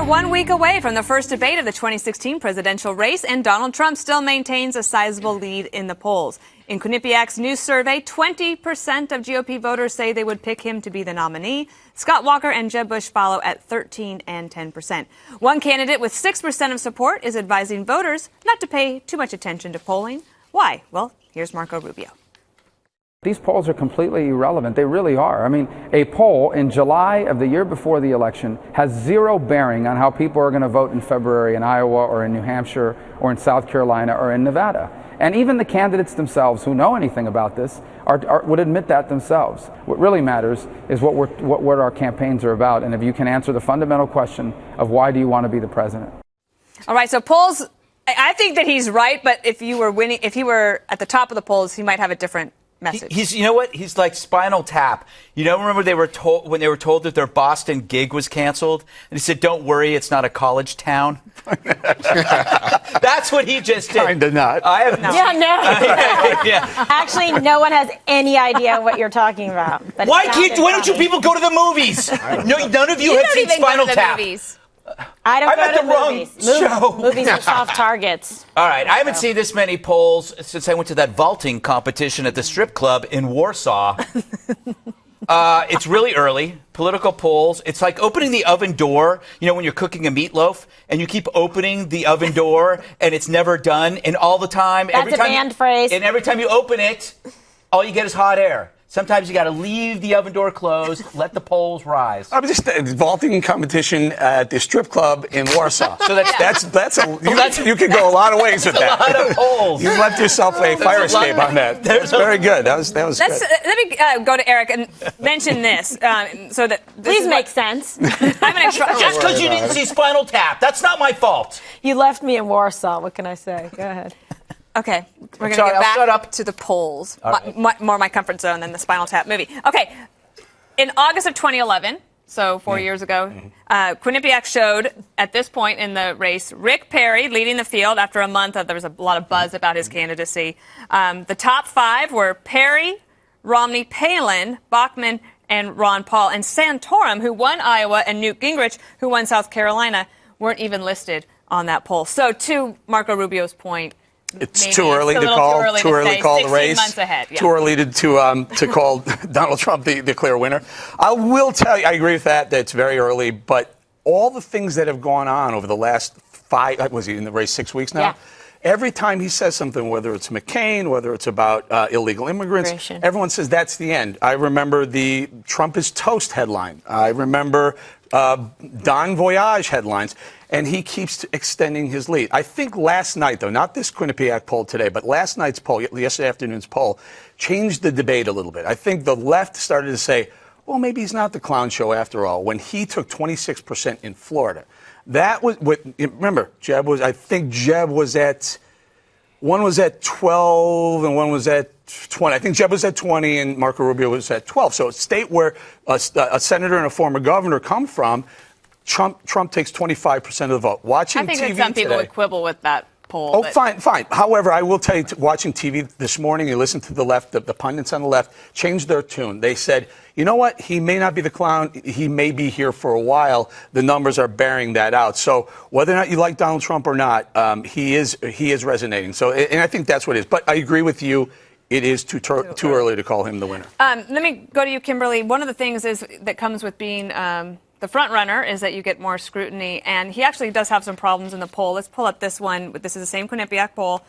are 1 week away from the first debate of the 2016 presidential race, and Donald Trump still maintains a sizable lead in the polls. In Quinnipiac's new survey, 20% of GOP voters say they would pick him to be the nominee. Scott Walker and Jeb Bush follow at 13 and 10%. One candidate with 6% of support is advising voters not to pay too much attention to polling. Why? Well, here's Marco Rubio. These polls are completely irrelevant. They really are. I mean, a poll in July of the year before the election has zero bearing on how people are going to vote in February in Iowa or in New Hampshire or in South Carolina or in Nevada. And even the candidates themselves who know anything about this would admit that themselves. What really matters is what our campaigns are about, and if you can answer the fundamental question of why do you want to be the president. All right, so polls, I think that he's right, but if he were at the top of the polls, he might have a different message. He's, you know what? He's like Spinal Tap. You know, remember when they were told that their Boston gig was canceled, and he said, "Don't worry, it's not a college town." That's what he just did. Kinda not. I have Yeah, no. yeah. Actually, no one has any idea what you're talking about. But Why don't you people go to the movies? No, none of you have seen Spinal Tap. Movies. I don't I'm go at to the wrong movies. show. Movies are soft targets. All right, I haven't seen this many polls since I went to that vaulting competition at the strip club in Warsaw. It's really early. Political polls. It's like opening the oven door, you know, when you're cooking a meatloaf and you keep opening the oven door and it's never done. And all the time, That's a banned phrase. And every time you open it, all you get is hot air. Sometimes you got to leave the oven door closed, let the polls rise. I'm just vaulting competition at the strip club in Warsaw. So you could go a lot of ways with that. A lot of polls. You left yourself a fire escape on that. That's very good. That was good. Let me go to Eric and mention this, so that Please make sense. I'm going to try. Just because you didn't see Spinal Tap, that's not my fault. You left me in Warsaw. What can I say? Go ahead. Okay, we're going to get back to the polls. Right. More my comfort zone than the Spinal Tap movie. Okay, in August of 2011, so 4 years ago, Quinnipiac showed at this point in the race Rick Perry leading the field after a month. There was a lot of buzz about his candidacy. The top five were Perry, Romney, Palin, Bachmann, and Ron Paul. And Santorum, who won Iowa, and Newt Gingrich, who won South Carolina, weren't even listed on that poll. So to Marco Rubio's point, it's too early to call. Too early to call the race. Months ahead, yeah. Too early to call Donald Trump the clear winner. I will tell you, I agree with that. That it's very early, but all the things that have gone on over the last was he in the race 6 weeks now? Yeah. Every time he says something, whether it's McCain, whether it's about illegal immigrants, everyone says that's the end. I remember the Trump is toast headline. I remember Don Voyage headlines. And he keeps extending his lead. I think last night, though, not this Quinnipiac poll today, but last night's poll, yesterday afternoon's poll, changed the debate a little bit. I think the left started to say, well, maybe he's not the clown show after all, when he took 26% in Florida. That was, remember, Jeb was at, one was at 12 and one was at 20. I think Jeb was at 20 and Marco Rubio was at 12. So a state where a senator and a former governor come from, Trump takes 25% of the vote. Watching TV I think that some people would quibble with that poll. Oh, fine. However, I will tell you, watching TV this morning, you listen to the left, the pundits on the left changed their tune. They said, you know what? He may not be the clown. He may be here for a while. The numbers are bearing that out. So whether or not you like Donald Trump or not, he is resonating. So, and I think that's what it is. But I agree with you. It is too early to call him the winner. Let me go to you, Kimberly. One of the things that comes with being the front runner is that you get more scrutiny, and he actually does have some problems in the poll. Let's pull up this one. This is the same Quinnipiac poll.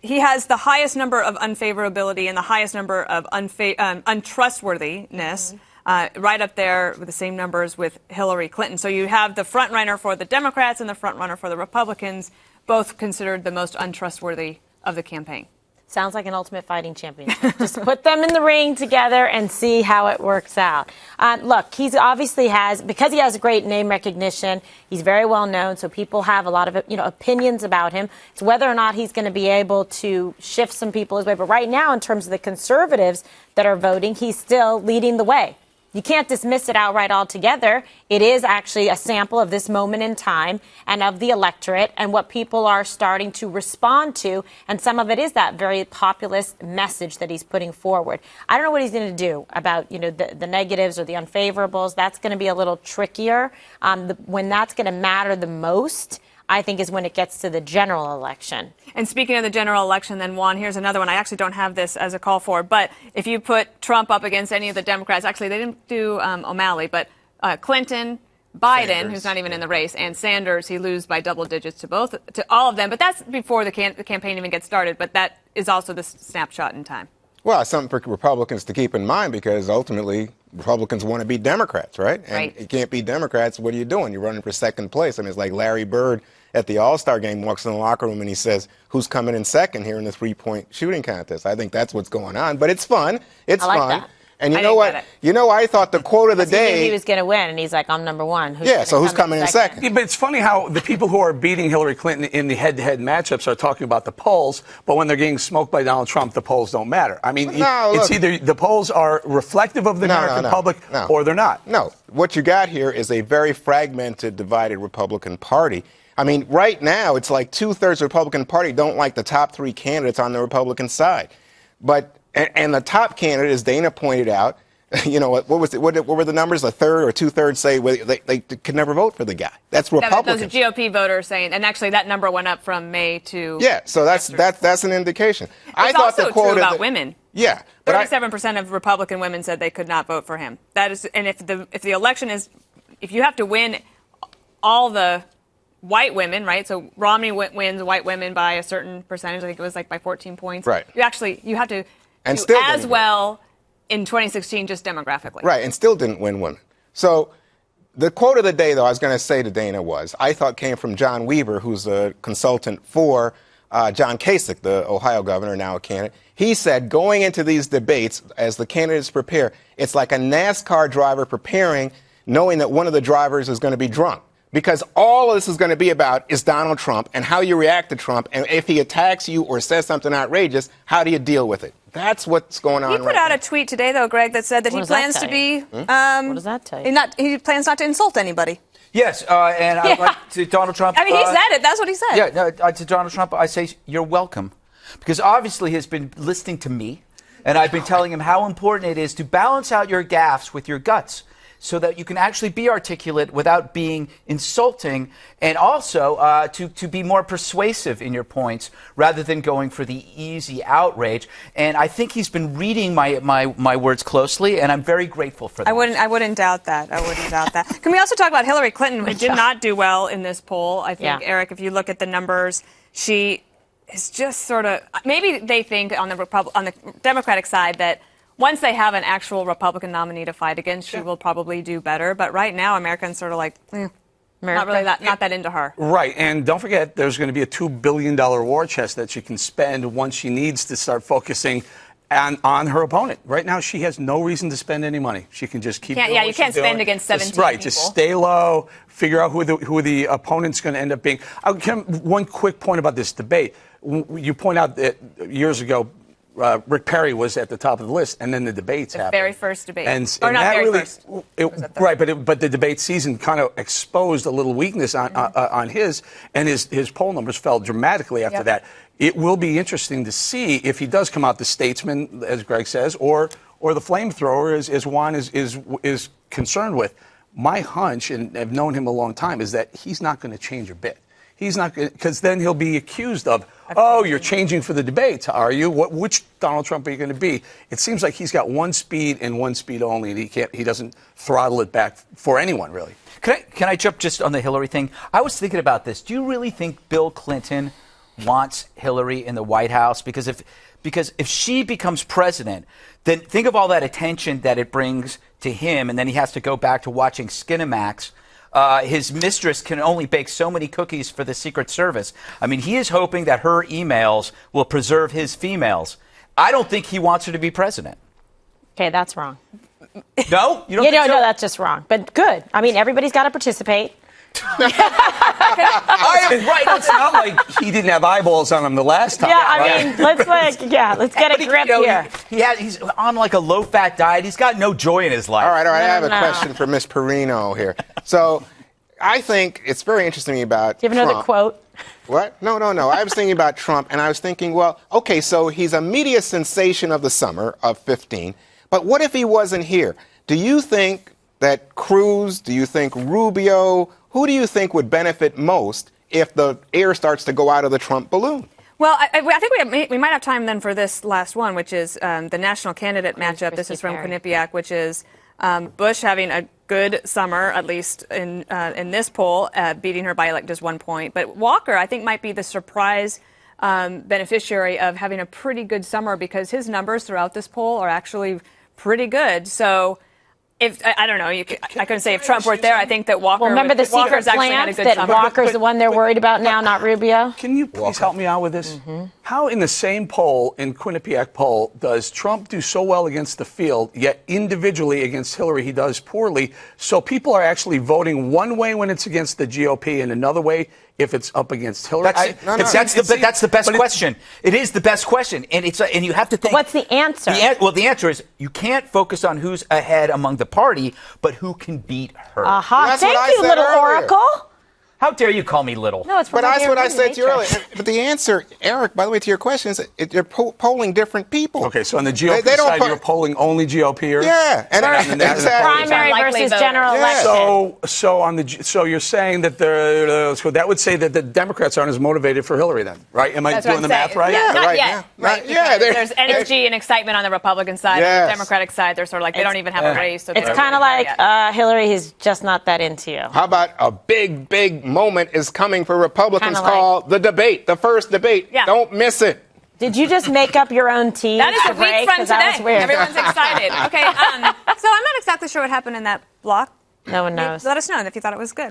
He has the highest number of unfavorability and the highest number of untrustworthiness, right up there with the same numbers with Hillary Clinton. So you have the front runner for the Democrats and the front runner for the Republicans, both considered the most untrustworthy of the campaign. Sounds like an ultimate fighting championship. Just put them in the ring together and see how it works out. Look, he's obviously because he has great name recognition, he's very well known, so people have a lot of opinions about him. It's whether or not he's going to be able to shift some people his way. But right now, in terms of the conservatives that are voting, he's still leading the way. you can't dismiss it outright altogether. It is actually a sample of this moment in time and of the electorate and what people are starting to respond to. And some of it is that very populist message that he's putting forward. I don't know what he's going to do about, the negatives or the unfavorables. That's going to be a little trickier. When that's going to matter the most, I think, is when it gets to the general election. And speaking of the general election, then, Juan, here's another one. I actually don't have this as a call for, but if you put Trump up against any of the Democrats, actually, they didn't do O'Malley, but Clinton, Biden, Sanders, who's not even in the race, and Sanders, he loses by double digits to all of them. But that's before the campaign even gets started. But that is also the snapshot in time. Well, it's something for Republicans to keep in mind because ultimately Republicans want to beat Democrats, right? And Right. you can't beat Democrats. What are you doing? You're running for second place. I mean, it's like Larry Bird at the All-Star game walks in the locker room and he says, who's coming in second here in the three-point shooting contest? I think that's what's going on. But it's fun. It's I like fun. that. And you I know didn't what? get it. You know, I thought the quote of the He knew day. he was going to win, and he's like, I'm number one. So who's coming in second? Yeah, but it's funny how the people who are beating Hillary Clinton in the head-to-head matchups are talking about the polls, but when they're getting smoked by Donald Trump, the polls don't matter. I mean, No, it's look. either the polls are reflective of the American public or they're not. No. What you got here is a very fragmented, divided Republican Party. I mean, right now, it's like 2/3 of the Republican Party don't like the top three candidates on the Republican side. And the top candidate, as Dana pointed out, what were the numbers? A third or 2/3 say they could never vote for the guy. That's Republicans. Those are GOP voters saying, and actually that number went up from May to. Yeah, so that's an indication. It's also true about women. Yeah, but 37% of Republican women said they could not vote for him. That is, and if the election is, if you have to win all the white women, right? So Romney wins white women by a certain percentage. I think it was like by 14 points. Right. You have to And do still as didn't well in 2016 just demographically. Right, and still didn't win women. So the quote of the day, though, I was going to say to Dana I thought came from John Weaver, who's a consultant for John Kasich, the Ohio governor, now a candidate. He said, going into these debates, as the candidates prepare, it's like a NASCAR driver preparing, knowing that one of the drivers is going to be drunk. Because all of this is going to be about is Donald Trump and how you react to Trump. And if he attacks you or says something outrageous, how do you deal with it? That's what's going on He right put out now. a tweet today, though, Greg, that said that What he does that plans to tell be. you? What does that tell you? He plans not to insult anybody. Yes, and I like to Donald Trump. I mean, he said it. That's what he said. Yeah, no, to Donald Trump, I say you're welcome. Because obviously he has been listening to me, and I've been telling him how important it is to balance out your gaffes with your guts so that you can actually be articulate without being insulting, and also to be more persuasive in your points rather than going for the easy outrage. And I think he's been reading my words closely, and I'm very grateful for that. I wouldn't doubt that. Can we also talk about Hillary Clinton, who did not do well in this poll? I think, Eric, if you look at the numbers, she is just sort of, maybe they think on the Democratic side that once they have an actual Republican nominee to fight against, she will probably do better. But right now, Americans sort of like, not really not that into her. Right, and don't forget, there's going to be a $2 billion war chest that she can spend once she needs to start focusing on her opponent. Right now, she has no reason to spend any money. She can just keep doing what you can't she's spend doing. against 17 Right, people. just stay low, figure out who the opponent's going to end up being. One quick point about this debate. You point out that years ago, Rick Perry was at the top of the list, and then the debates happened. Very first debate. Or not that very really, first. Right, but the debate season kind of exposed a little weakness on his, and his poll numbers fell dramatically after that. It will be interesting to see if he does come out the statesman, as Greg says, or the flamethrower, as Juan is concerned with. My hunch, and I've known him a long time, is that he's not going to change a bit. He's not, because then he'll be accused of, you're changing for the debates, are you? Which Donald Trump are you going to be? It seems like he's got one speed and one speed only, and he doesn't throttle it back for anyone, really. Can I jump just on the Hillary thing? I was thinking about this. Do you really think Bill Clinton wants Hillary in the White House? Because if she becomes president, then think of all that attention that it brings to him, and then he has to go back to watching Skinamax. His mistress can only bake so many cookies for the Secret Service. I mean, he is hoping that her emails will preserve his females. I don't think he wants her to be president. Okay, that's wrong. No? You don't think so? No, that's just wrong. But good. I mean, everybody's got to participate. It's not like he didn't have eyeballs on him the last time. Yeah, I mean, let's get a grip here. He's on like a low-fat diet. He's got no joy in his life. All right. I have a question for Miss Perino here. So I think it's very interesting to me about Do you have another Trump. quote? What? No. I was thinking about Trump, and I was thinking, well, okay, so he's a media sensation of the summer of 15, but what if he wasn't here? Do you think that Cruz, do you think Rubio, who do you think would benefit most if the air starts to go out of the Trump balloon? Well, I think we might have time then for this last one, which is the national candidate matchup. This is from Quinnipiac, which is Bush having a good summer, at least in this poll, beating her by like just 1 point. But Walker, I think, might be the surprise beneficiary of having a pretty good summer because his numbers throughout this poll are actually pretty good. So. I don't know. I couldn't say if Trump weren't there. I think that Walker. Well, remember the secret plans that Walker's the one they're worried about now, not Rubio? Can you please help me out with this? How in the same poll, in Quinnipiac poll, does Trump do so well against the field, yet individually against Hillary he does poorly? So people are actually voting one way when it's against the GOP and another way if it's up against Hillary. That's the best question. It is the best question, and and you have to think. What's the answer? The answer is you can't focus on who's ahead among the party, but who can beat her. Thank you, little oracle. How dare you call me little? No, it's But that's what I said to you earlier. But the answer, Eric, by the way, to your question is they're polling different people. Okay, so on the GOP side, you're polling only GOPers? Yeah, and exactly. Primary versus general election. So you're saying that that would say that the Democrats aren't as motivated for Hillary then, right? Am I doing the math right? Yeah, not right, yet. yeah. Right, Yeah, there's energy and excitement on the Republican side. Yes. On the Democratic side, they're sort of like they don't even have a race. So It's kind of like Hillary is just not that into you. How about a big moment is coming for Republicans Kinda called the debate, the first debate. Yeah. Don't miss it. Did you just make up your own team? That is to a break? week from 'Cause that was today. weird. Everyone's excited. Okay, so I'm not exactly sure what happened in that block. No one knows. Let us know if you thought it was good.